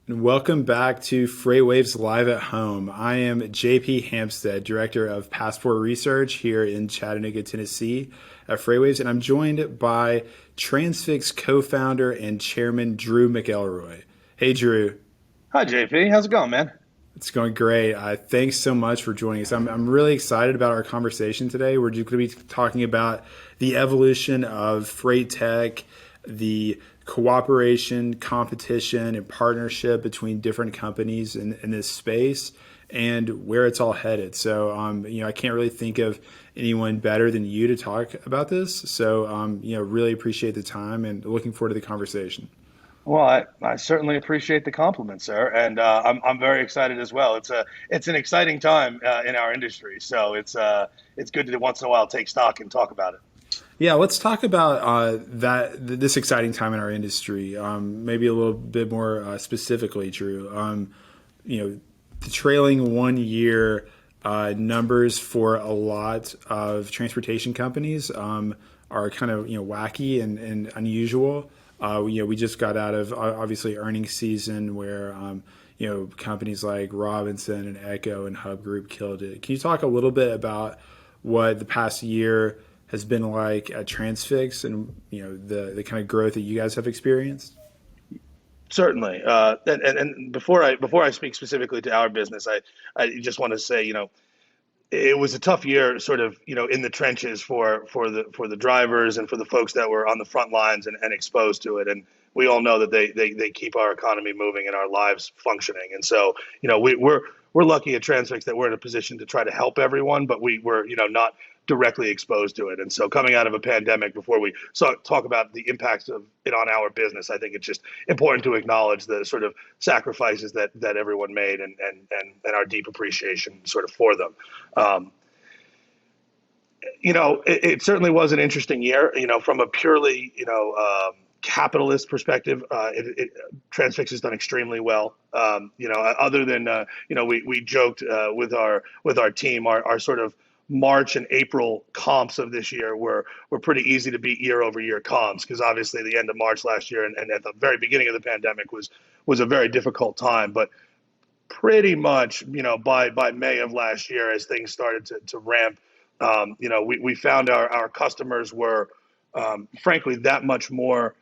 And welcome back to FreightWaves Live at Home. I am JP Hampstead, Director of Passport Research here in Chattanooga, Tennessee at FreightWaves, and I'm joined by Transfix co-founder and chairman Drew McElroy. Hey, Drew. Hi, JP. How's it going, man? It's going great. Thanks so much for joining us. I'm really excited about our conversation today. We're going to be talking about the evolution of freight tech, the cooperation, competition, and partnership between different companies in this space, and where it's all headed. So, I can't really think of anyone better than you to talk about this. So, really appreciate the time and looking forward to the conversation. Well, I certainly appreciate the compliment, sir, and I'm very excited as well. It's an exciting time in our industry, so it's good to once in a while take stock and talk about it. Yeah, let's talk about this exciting time in our industry. Maybe a little bit more specifically, Drew. The trailing 1 year numbers for a lot of transportation companies are kind of wacky and unusual. We just got out of obviously earnings season where companies like Robinson and Echo and Hub Group killed it. Can you talk a little bit about what the past year has been like at Transfix and the kind of growth that you guys have experienced? Certainly, and before I speak specifically to our business, I just want to say, it was a tough year, sort of, in the trenches for the drivers and for the folks that were on the front lines and exposed to it. And we all know that they keep our economy moving and our lives functioning. And so, we're lucky at Transfix that we're in a position to try to help everyone, but we were, not directly exposed to it. And so coming out of a pandemic, before we talk about the impacts of it on our business, I think it's just important to acknowledge the sort of sacrifices that everyone made and our deep appreciation sort of for them. Um, it certainly was an interesting year, from a purely, capitalist perspective. Transfix has done extremely well. Other than, we joked with our team, our sort of March and April comps of this year were pretty easy to beat year over year comps, because obviously the end of March last year and at the very beginning of the pandemic was a very difficult time. But pretty much, by May of last year, as things started to ramp, we found our customers were, frankly, that much more,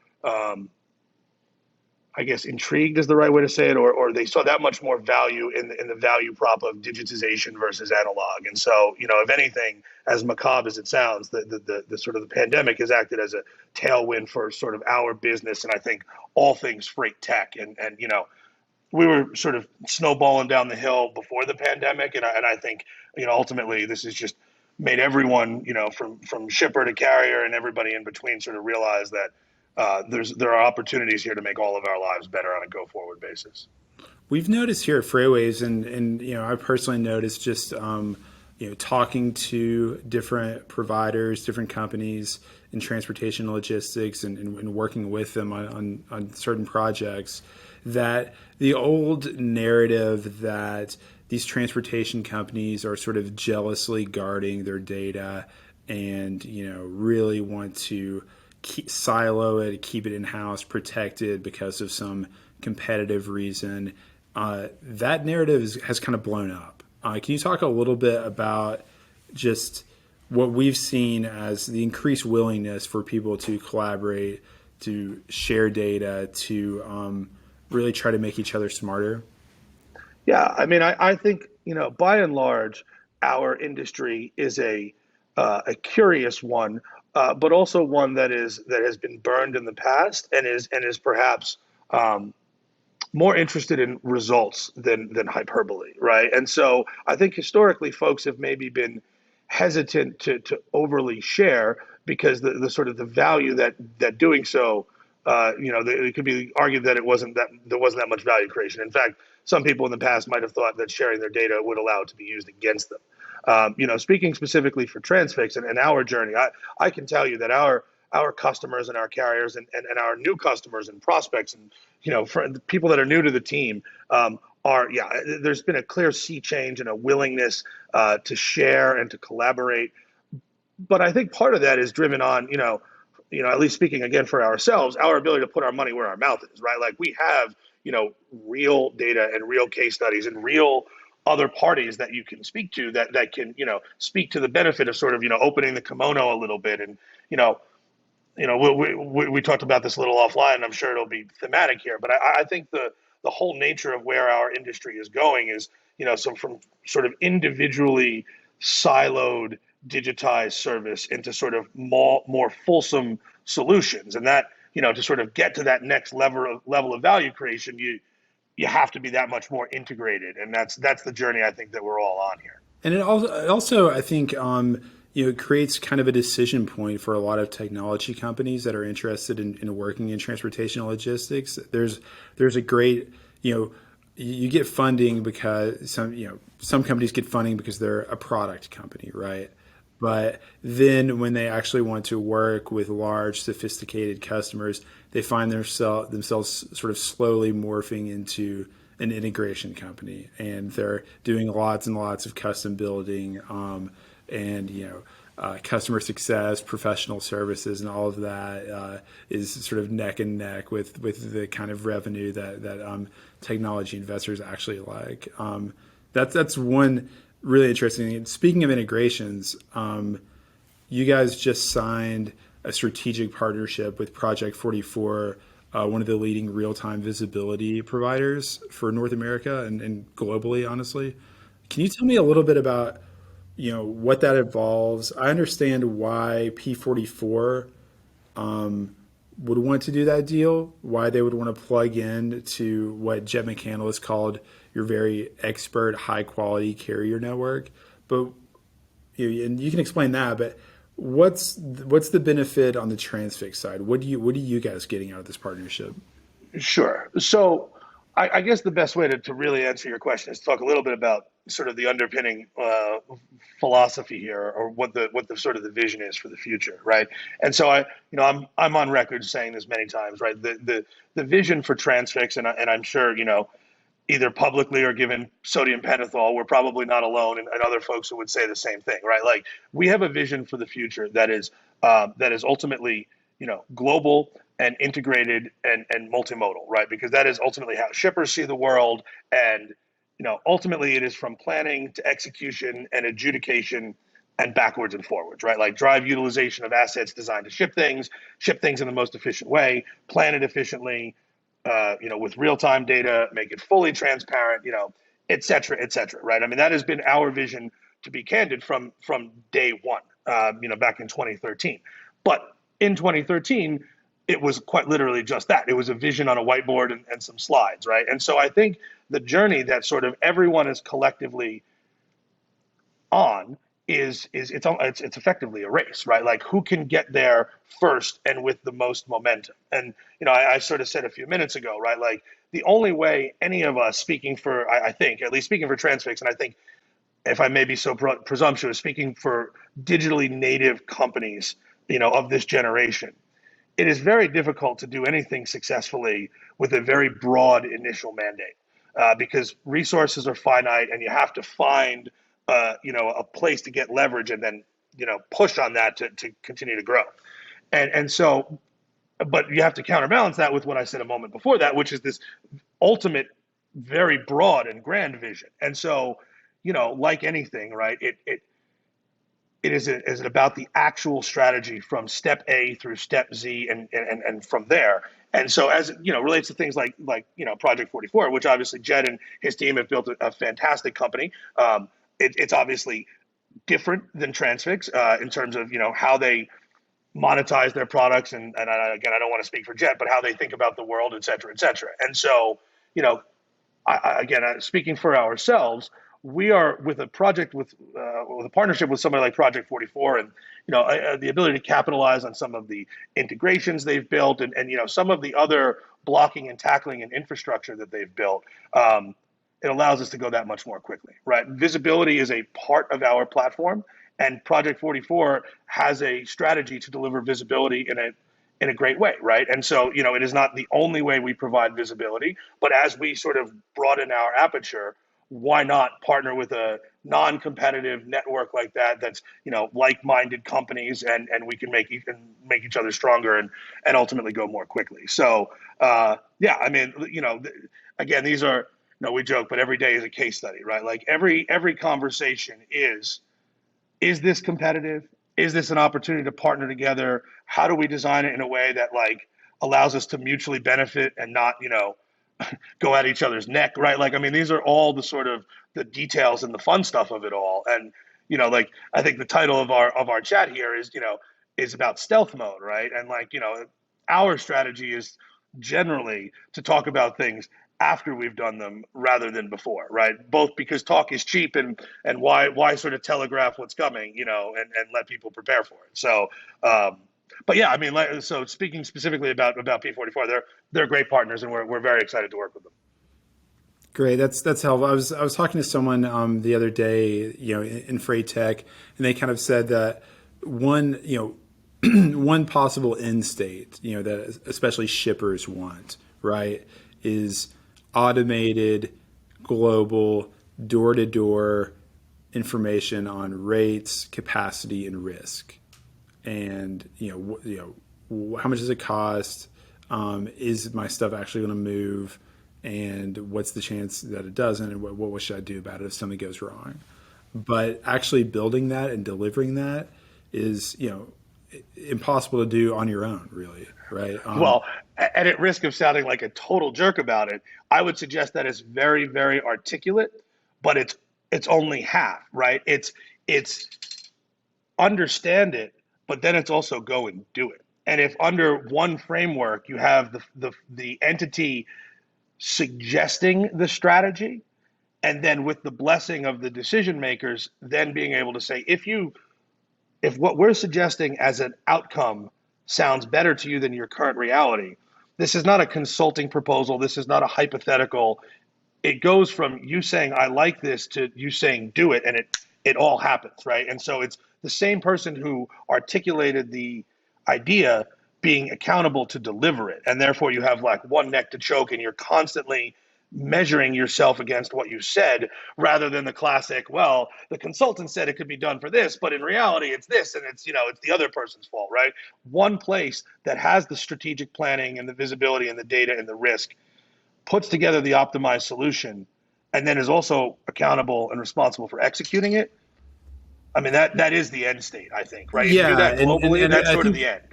I guess, intrigued is the right way to say it, or they saw that much more value in the value prop of digitization versus analog. And so, if anything, as macabre as it sounds, the sort of the pandemic has acted as a tailwind for sort of our business, and I think all things freight tech. And we were sort of snowballing down the hill before the pandemic, and I think, ultimately this has just made everyone, from shipper to carrier and everybody in between, sort of realize that there are opportunities here to make all of our lives better on a go forward basis. We've noticed here at FreightWaves, and I personally noticed just talking to different providers, different companies in transportation logistics, and working with them on certain projects, that the old narrative that these transportation companies are sort of jealously guarding their data and really want to silo it, keep it in house, protect it because of some competitive reason. That narrative has kind of blown up. Can you talk a little bit about just what we've seen as the increased willingness for people to collaborate, to share data, to really try to make each other smarter? Yeah, I mean, I think, by and large, our industry is a curious one, but also one that has been burned in the past and is perhaps more interested in results than hyperbole, right? And so I think historically folks have maybe been hesitant to overly share, because the sort of the value that doing so, it could be argued that there wasn't that much value creation. In fact, some people in the past might have thought that sharing their data would allow it to be used against them. Speaking specifically for Transfix and our journey, I can tell you that our customers and our carriers and our new customers and prospects and for the people that are new to the team, there's been a clear sea change and a willingness to share and to collaborate. But I think part of that is driven on at least speaking again for ourselves, our ability to put our money where our mouth is, right? Like we have real data and real case studies and real other parties that you can speak to that can, speak to the benefit of sort of, opening the kimono a little bit. And, you know, we talked about this a little offline, and I'm sure it'll be thematic here, but I think the whole nature of where our industry is going is, so from sort of individually siloed digitized service into sort of more fulsome solutions. And that, to sort of get to that next level of value creation, you have to be that much more integrated. And that's the journey I think that we're all on here. And it also I think, it creates kind of a decision point for a lot of technology companies that are interested in working in transportation logistics. There's a great, you get funding because some companies get funding because they're a product company, right? But then when they actually want to work with large, sophisticated customers, they find themselves sort of slowly morphing into an integration company, and they're doing lots and lots of custom building, and customer success, professional services, and all of that is sort of neck and neck with the kind of revenue that technology investors actually like. That's one really interesting thing. Speaking of integrations, you guys just signed a strategic partnership with Project 44, one of the leading real-time visibility providers for North America and globally, honestly. Can you tell me a little bit about what that involves? I understand why P44 would want to do that deal, why they would want to plug in to what Jet McCandless called your very expert, high-quality carrier network. But and you can explain that. But what's the benefit on the Transfix side? What are you guys getting out of this partnership? Sure. So I guess the best way to really answer your question is to talk a little bit about sort of the underpinning philosophy here, or what the sort of the vision is for the future, right? And so I'm on record saying this many times, right? The vision for Transfix, and I'm sure either publicly or given sodium pentothal, we're probably not alone, and other folks who would say the same thing, right? Like, we have a vision for the future that is ultimately, global and integrated and multimodal, right? Because that is ultimately how shippers see the world. And, ultimately it is from planning to execution and adjudication and backwards and forwards, right? Like, drive utilization of assets designed to ship things in the most efficient way, plan it efficiently, with real-time data, make it fully transparent, et cetera, right? I mean, that has been our vision, to be candid, from day one, back in 2013. But in 2013, it was quite literally just that. It was a vision on a whiteboard and some slides, right? And so I think the journey that sort of everyone is collectively on is it's effectively a race, right? Like, who can get there first and with the most momentum. And I sort of said a few minutes ago, right? Like, the only way any of us, speaking for, I think, at least speaking for Transfix, and I think, if I may be so presumptuous, speaking for digitally native companies, of this generation, it is very difficult to do anything successfully with a very broad initial mandate, because resources are finite, and you have to find a place to get leverage, and then push on that to continue to grow. And so, but you have to counterbalance that with what I said a moment before that, which is this ultimate, very broad and grand vision. And so, like anything, right? It is about the actual strategy from step A through step Z, and from there. And so, as relates to things like Project 44, which obviously Jed and his team have built a fantastic company. It's obviously different than Transfix in terms of how they monetize their products, and again, I don't want to speak for Jed, but how they think about the world, et cetera, et cetera. And so, again, speaking for ourselves, we are with a project with a partnership with somebody like Project 44, and the ability to capitalize on some of the integrations they've built, and some of the other blocking and tackling and infrastructure that they've built. It allows us to go that much more quickly, right? Visibility is a part of our platform, and Project 44 has a strategy to deliver visibility in a great way, right? And so, it is not the only way we provide visibility, but as we sort of broaden our aperture, why not partner with a non-competitive network like that, that's, like-minded companies, and we can make each other stronger, and ultimately go more quickly. So yeah, I mean, again, these are, we joke, but every day is a case study, right? Like every conversation is this competitive? Is this an opportunity to partner together? How do we design it in a way that like allows us to mutually benefit and not, go at each other's neck, right? Like, I mean, these are all the sort of the details and the fun stuff of it all. And, like, I think the title of our chat here is about stealth mode, right? And like, our strategy is generally to talk about things after we've done them rather than before, right? Both because talk is cheap, and why sort of telegraph what's coming, and let people prepare for it. So, but yeah, I mean, so speaking specifically about P44, they're great partners, and we're very excited to work with them. Great, that's helpful. I was talking to someone the other day, in freight tech, and they kind of said that one one possible end state, that especially shippers want, right, is automated, global, door-to-door information on rates, capacity, and risk, and how much does it cost? Is my stuff actually going to move? And what's the chance that it doesn't? And what should I do about it if something goes wrong? But actually building that and delivering that is, impossible to do on your own, really, right? Well, and at risk of sounding like a total jerk about it, I would suggest that it's very, very articulate, but it's only half, right? It's understand it, but then it's also go and do it. And if under one framework you have the entity suggesting the strategy, and then with the blessing of the decision makers, then being able to say, if what we're suggesting as an outcome sounds better to you than your current reality, this is not a consulting proposal. This is not a hypothetical. It goes from you saying, I like this, to you saying, do it. And it all happens, right? And so it's the same person who articulated the idea being accountable to deliver it. And therefore you have like one neck to choke, and you're constantly measuring yourself against what you said, rather than the classic, well, the consultant said it could be done for this, but in reality it's this, and it's the other person's fault, right? One place that has the strategic planning and the visibility and the data and the risk, puts together the optimized solution, and then is also accountable and responsible for executing it. I mean, that is the end state, I think, right? If you do Yeah, that globally, and that's I sort of think, the end.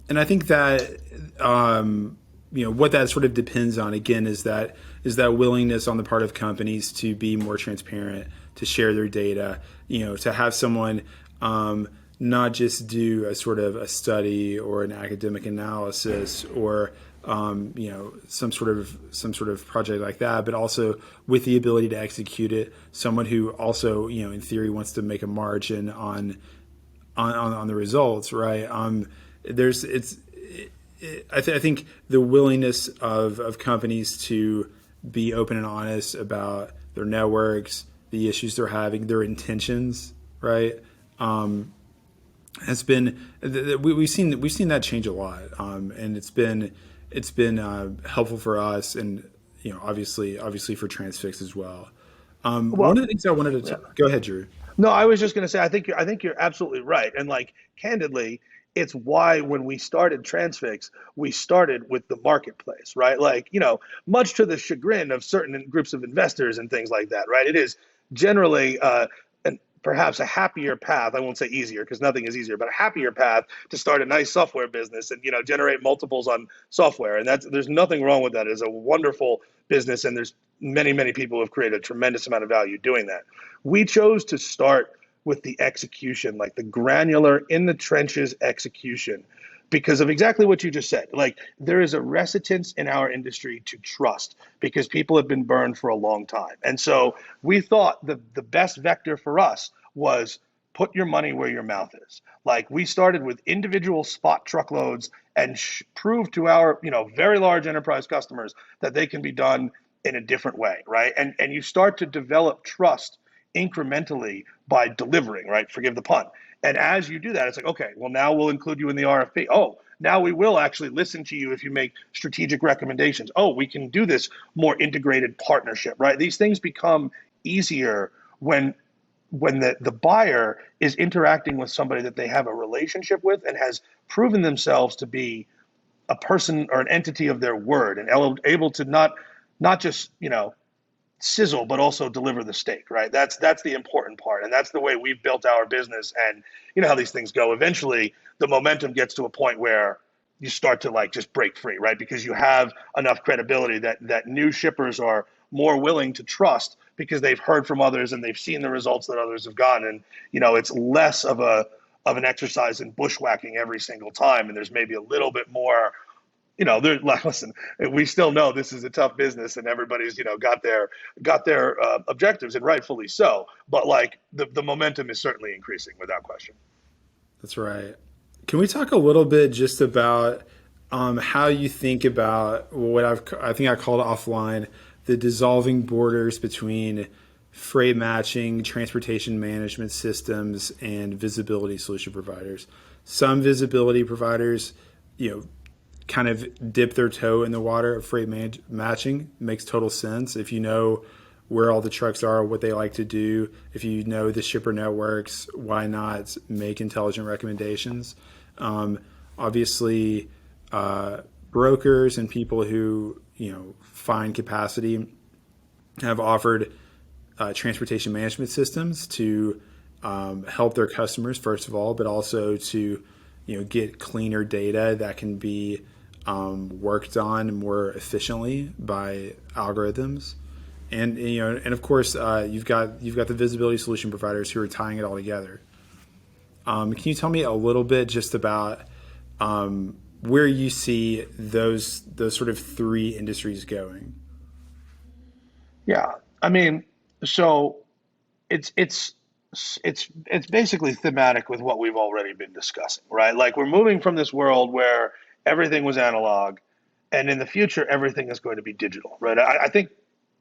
and I think that what that sort of depends on, again, is that willingness on the part of companies to be more transparent, to share their data, to have someone not just do a sort of a study or an academic analysis, or some sort of project like that, but also with the ability to execute it. Someone who also, in theory, wants to make a margin on the results, right? I think the willingness of companies to be open and honest about their networks, the issues they're having, their intentions, right? Has been, we've seen that change a lot, and it's been helpful for us, and obviously for Transfix as well. One Well, of the things I wanted to go ahead, Drew. no, I was just going to say, I think you're absolutely right. And like, candidly, it's why when we started Transfix, we started with the marketplace, right? Like, much to the chagrin of certain groups of investors and things like that, right? It is generally perhaps a happier path. I won't say easier, because nothing is easier, but a happier path to start a nice software business and generate multiples on software. And there's nothing wrong with that. It's a wonderful business, and there's many people who have created a tremendous amount of value doing that. We chose to start with the execution, like the granular, in the trenches execution, because of exactly what you just said. Like, there is a reticence in our industry to trust, because people have been burned for a long time. And so we thought the best vector for us was put your money where your mouth is. Like, we started with individual spot truckloads and prove to our very large enterprise customers that they can be done in a different way, right? And you start to develop trust incrementally by delivering, right? Forgive the pun. And as you do that, it's like, okay, well, now we'll include you in the RFP. Oh, now we will actually listen to you if you make strategic recommendations. Oh, we can do this more integrated partnership, right? These things become easier when when the buyer is interacting with somebody that they have a relationship with and has proven themselves to be a person or an entity of their word and able to not just sizzle but also deliver the steak, right? That's the important part, and that's the way we've built our business. And you know how these things go. Eventually the momentum gets to a point where you start to like just break free, right? Because you have enough credibility that new shippers are more willing to trust because they've heard from others and they've seen the results that others have gotten. And it's less of an exercise in bushwhacking every single time, and there's maybe a little bit more. Listen, we still know this is a tough business, and everybody's got their objectives, and rightfully so. But like the momentum is certainly increasing without question. That's right. Can we talk a little bit just about how you think about what I think I called offline the dissolving borders between freight matching, transportation management systems, and visibility solution providers. Some visibility providers, kind of dip their toe in the water of matching. Makes total sense if you know where all the trucks are, what they like to do. If you know the shipper networks, why not make intelligent recommendations? Obviously, brokers and people who find capacity have offered transportation management systems to help their customers first of all, but also to get cleaner data that can be worked on more efficiently by algorithms. And of course you've got the visibility solution providers who are tying it all together. Can you tell me a little bit just about where you see those sort of three industries going? Yeah, I mean, so it's basically thematic with what we've already been discussing, right? Like we're moving from this world where everything was analog, and in the future everything is going to be digital, right? I think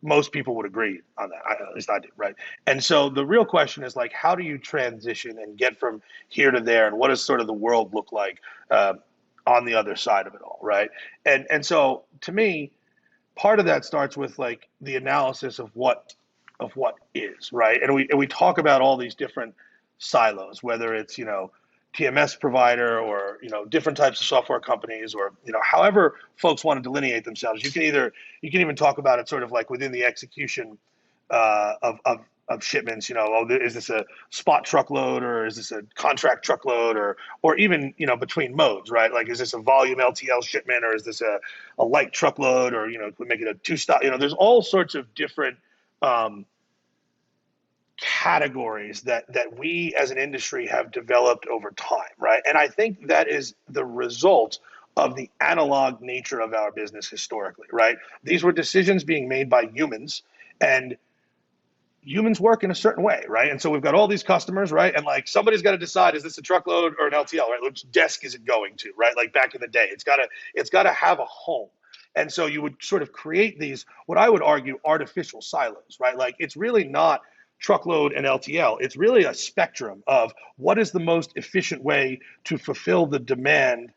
most people would agree on that. At least I do, right? And so the real question is like, how do you transition and get from here to there, and what does sort of the world look like on the other side of it all, right? And so to me, part of that starts with like the analysis of what is, right? And we talk about all these different silos, whether it's TMS provider or different types of software companies, or however folks want to delineate themselves. You can even talk about it sort of like within the execution of shipments. Is this a spot truckload, or is this a contract truckload, or even between modes, right? Like, is this a volume LTL shipment, or is this a light truckload, or we make it a two stop? There's all sorts of different um, categories that we as an industry have developed over time, right? And I think that is the result of the analog nature of our business historically, right? These were decisions being made by humans, and humans work in a certain way, right? And so we've got all these customers, right? And like somebody's got to decide, is this a truckload or an LTL, right? Which desk is it going to, right? Like back in the day, it's got to have a home. And so you would sort of create these, what I would argue, artificial silos, right? Like it's really not truckload and LTL. It's really a spectrum of what is the most efficient way to fulfill the demand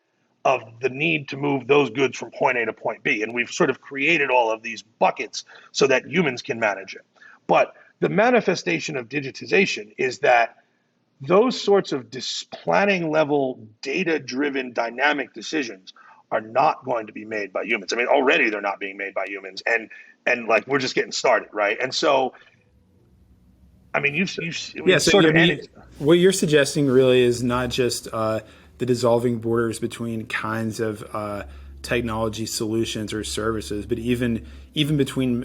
of the need to move those goods from point A to point B. And we've sort of created all of these buckets so that humans can manage it. But the manifestation of digitization is that those sorts of planning level, data driven, dynamic decisions are not going to be made by humans. I mean, already they're not being made by humans, and like we're just getting started, right? And so, I mean, Yeah, you've so sort of ended. what you're suggesting really is not just the dissolving borders between kinds of technology solutions or services, but even between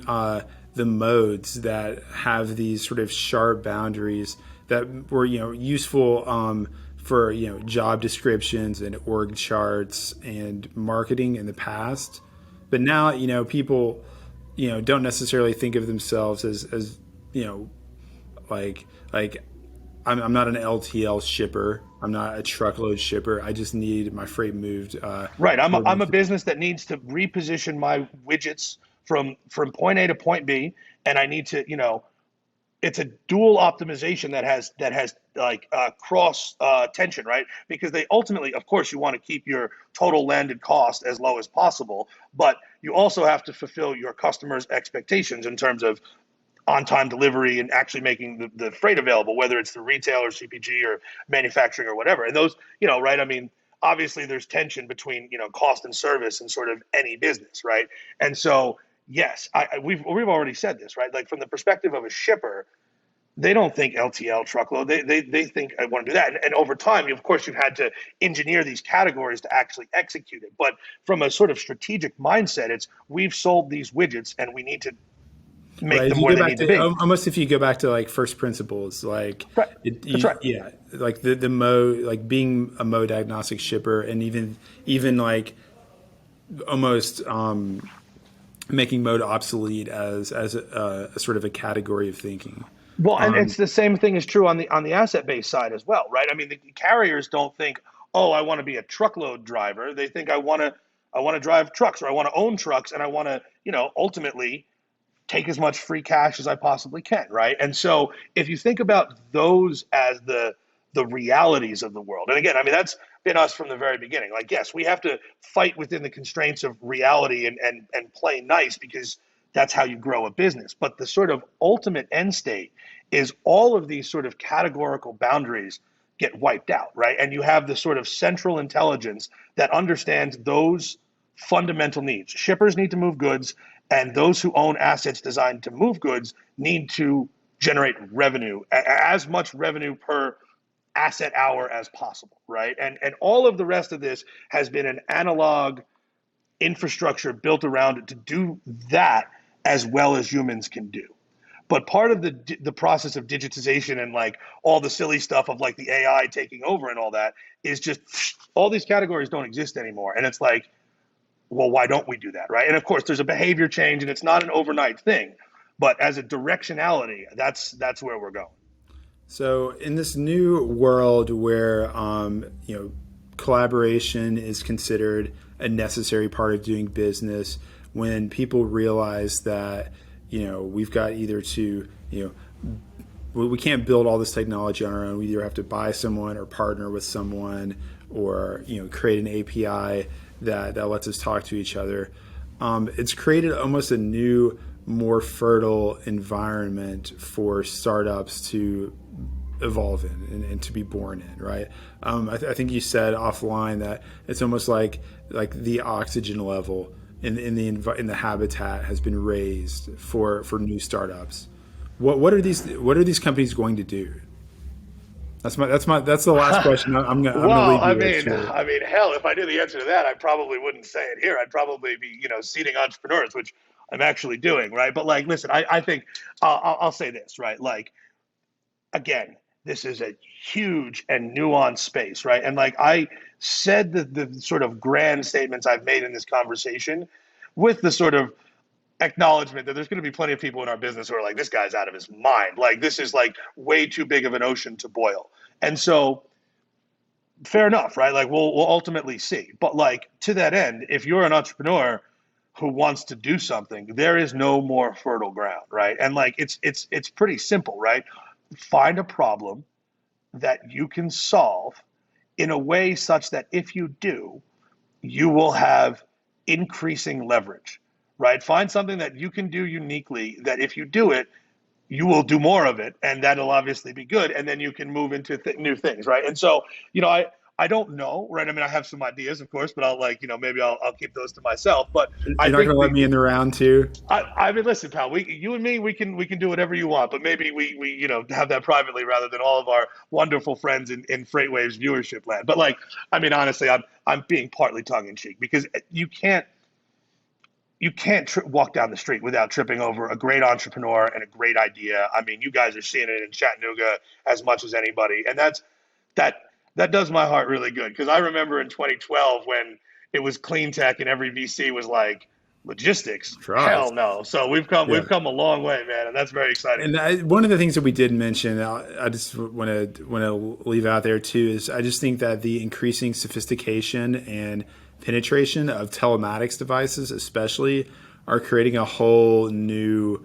the modes that have these sort of sharp boundaries that were useful for job descriptions and org charts and marketing in the past, but now people don't necessarily think of themselves as like I'm not an LTL shipper. I'm not a truckload shipper. I just need my freight moved. Right. I'm a Toward business that needs to reposition my widgets from point A to point B, and I need to, it's a dual optimization that has like cross tension, right? Because they ultimately, of course, you want to keep your total landed cost as low as possible, but you also have to fulfill your customers' expectations in terms of on-time delivery and actually making the freight available, whether it's the retail or CPG or manufacturing or whatever. And those, right? I mean, obviously there's tension between, cost and service in sort of any business, right? And so, yes, we've already said this, right? Like from the perspective of a shipper, they don't think LTL truckload. They think I want to do that. And over time, of course, you've had to engineer these categories to actually execute it. But from a sort of strategic mindset, it's we've sold these widgets and we need to make Right. If them you where go they back need to to be. almost if you go back to like first principles, like Right. That's right. yeah, like the mode, like being a mode agnostic shipper, and even like almost making mode obsolete as a sort of a category of thinking. Well, and Um, it's the same thing is true on the asset based side as well, right? I mean, the carriers don't think, oh, I want to be a truckload driver. They think I want to drive trucks or I want to own trucks and I want to, ultimately take as much free cash as I possibly can, right? And so if you think about those as the realities of the world, and again, I mean that's been us from the very beginning. Like, yes, we have to fight within the constraints of reality and play nice because that's how you grow a business. But the sort of ultimate end state is all of these sort of categorical boundaries get wiped out, right? And you have the sort of central intelligence that understands those fundamental needs. Shippers need to move goods, and those who own assets designed to move goods need to generate revenue, as much revenue per asset hour as possible, right? And all of the rest of this has been an analog infrastructure built around it to do that as well as humans can do. But part of the process of digitization and like all the silly stuff of like the AI taking over and all that is just all these categories don't exist anymore. And it's like, well, why don't we do that, right? And of course, there's a behavior change, and it's not an overnight thing, but as a directionality, that's where we're going. so in this new world where collaboration is considered a necessary part of doing business, when people realize that we've got either to we can't build all this technology on our own. We either have to buy someone or partner with someone, or create an API that lets us talk to each other. It's created almost a new, more fertile environment for startups to evolve in and to be born in, right? I think you said offline that it's almost like the oxygen level in the habitat has been raised for new startups. What are these companies going to do? That's the last question. I'm gonna Well, leave I you with. mean, Sure. I mean, hell, if I knew the answer to that, I probably wouldn't say it here. I'd probably be, seeding entrepreneurs, which I'm actually doing, right? But like, listen, I think I'll say this, right? Like, again, this is a huge and nuanced space, right? And like I said, the sort of grand statements I've made in this conversation, with the sort of acknowledgement that there's going to be plenty of people in our business who are like, this guy's out of his mind. Like, this is like way too big of an ocean to boil. And so, fair enough, right? Like, we'll ultimately see. But like to that end, if you're an entrepreneur who wants to do something, there is no more fertile ground, right? And like, it's pretty simple, right? Find a problem that you can solve in a way such that if you do, you will have increasing leverage, right? Find something that you can do uniquely that if you do it, you will do more of it, and that'll obviously be good, and then you can move into new things, right? And so, I don't know, right? I mean, I have some ideas, of course, but I'll like, maybe I'll keep those to myself. But I You're not think gonna let me in the round too. I mean, listen, pal. You and me, we can do whatever you want, but maybe we have that privately rather than all of our wonderful friends in FreightWaves viewership land. But like, I mean, honestly, I'm being partly tongue in cheek because you can't walk down the street without tripping over a great entrepreneur and a great idea. I mean, you guys are seeing it in Chattanooga as much as anybody, and that that does my heart really good because I remember in 2012 when it was clean tech and every VC was like logistics. For us. Hell no. So we've come Yeah. we've come a long way, man, and that's very exciting. And one of the things that we did mention, I just want to leave out there too, is I just think that the increasing sophistication and penetration of telematics devices, especially, are creating a whole new,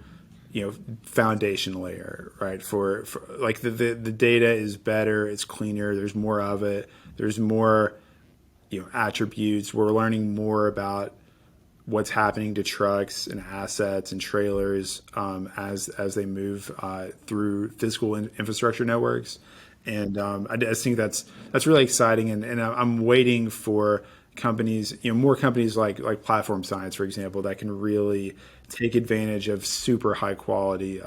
foundation layer, right? For like the data is better, it's cleaner, there's more of it, there's more, attributes. We're learning more about what's happening to trucks and assets and trailers as they move through physical infrastructure networks. And I just think that's really exciting. And I'm waiting for companies, more companies like Platform Science, for example, that can really take advantage of super high quality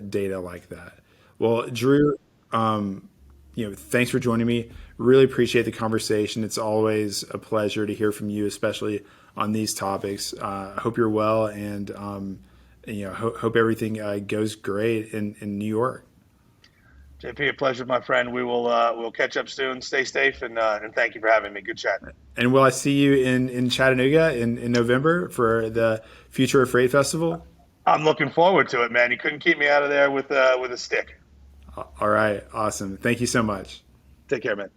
data like that. Well, Drew, thanks for joining me. Really appreciate the conversation. It's always a pleasure to hear from you, especially on these topics. I hope you're well, and hope everything goes great in New York. JP, a pleasure, my friend. We'll catch up soon. Stay safe, and thank you for having me. Good chat. And will I see you in Chattanooga in November for the Future of Freight Festival? I'm looking forward to it, man. You couldn't keep me out of there with a stick. All right, awesome. Thank you so much. Take care, man.